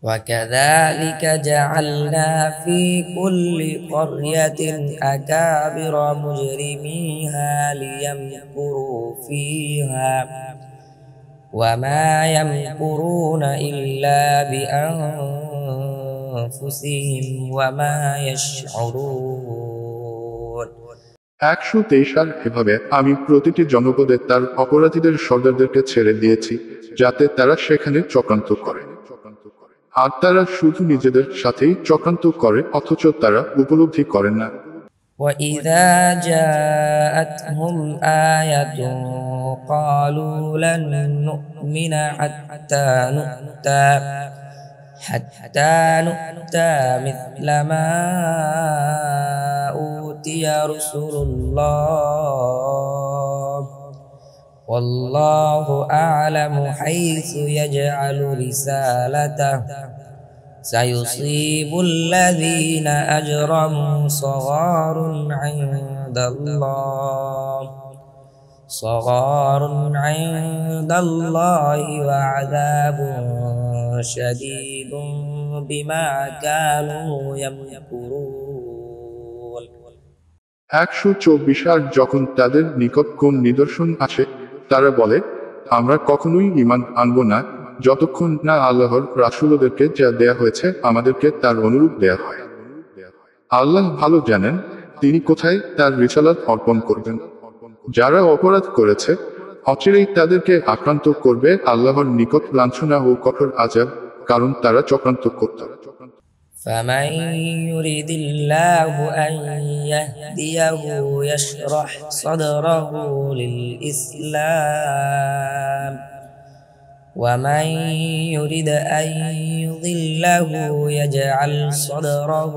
وكذلك جعلنا في كل قرية أكابر مجرميها ليمكروا فيها وما يمكرون إلا بأنفسهم وما يشعرون 123 আর এভাবে আমি প্রতিটি জনপদে তার অপরাধীদের সর্দারদেরকে ছেড়ে দিয়েছি যাতে তারা সেখানে চক্রান্ত করে আর তারা শুধু নিজেদের সাথেই চক্রান্ত করে অথচ তারা উপলব্ধি করে না وإذا جاءتهم آية قالوا لن نؤمن حتى نؤتى مثل ما أوتي رسل الله والله أعلم حيث يجعل رسالته سيصيب الذين أجرموا صغار عند الله وعذاب شديد بما كانوا يمكرون 124 আর যখন তাদের নিকট কোন নিদর্শন আসে তারা বলে আমরা কখনোই ঈমান আনব না যতক্ষণ না আল্লাহর রাসূলদেরকে যা দেয়া হয়েছে আমাদেরকে তার অনুরূপ দেয়া হয় আল্লাহ ভালো জানেন তিনি কোথায় তার রিসালাত অর্পণ করবেন যারা অপরাধ করেছে অচিরেই তাদেরকে আক্রান্ত করবে আল্লাহর নিকট লাঞ্ছনা ও কঠোর আযাব কারণ তারা চক্রান্ত করত فمن يريد الله أن يهديه يشرح صدره للإسلام ومن يريد أن يضله يجعل صدره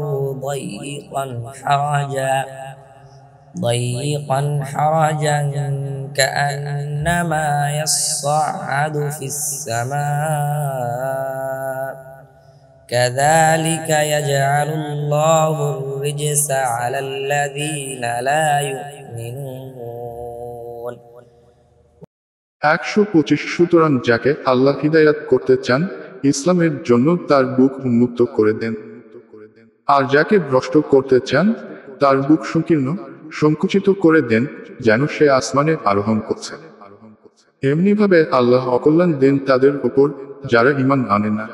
ضيقا حرجا كأنما يصعد في السماء كذلك يجعل الله الرجس على الذين لا يؤمنون 125 সুতরাং যাকে আল্লাহ হিদায়াত করতে চান ইসলামের জন্য তার বুক উন্মুক্ত করে দেন আর যাকে ভ্রষ্ট করতে চান তার বুক সংকুচিত করে দেন যেন সে আসমানে আরোহণ করছে এমনিভাবে আল্লাহ অকল্যাণ দেন তাদের উপর যারা ঈমান আনে না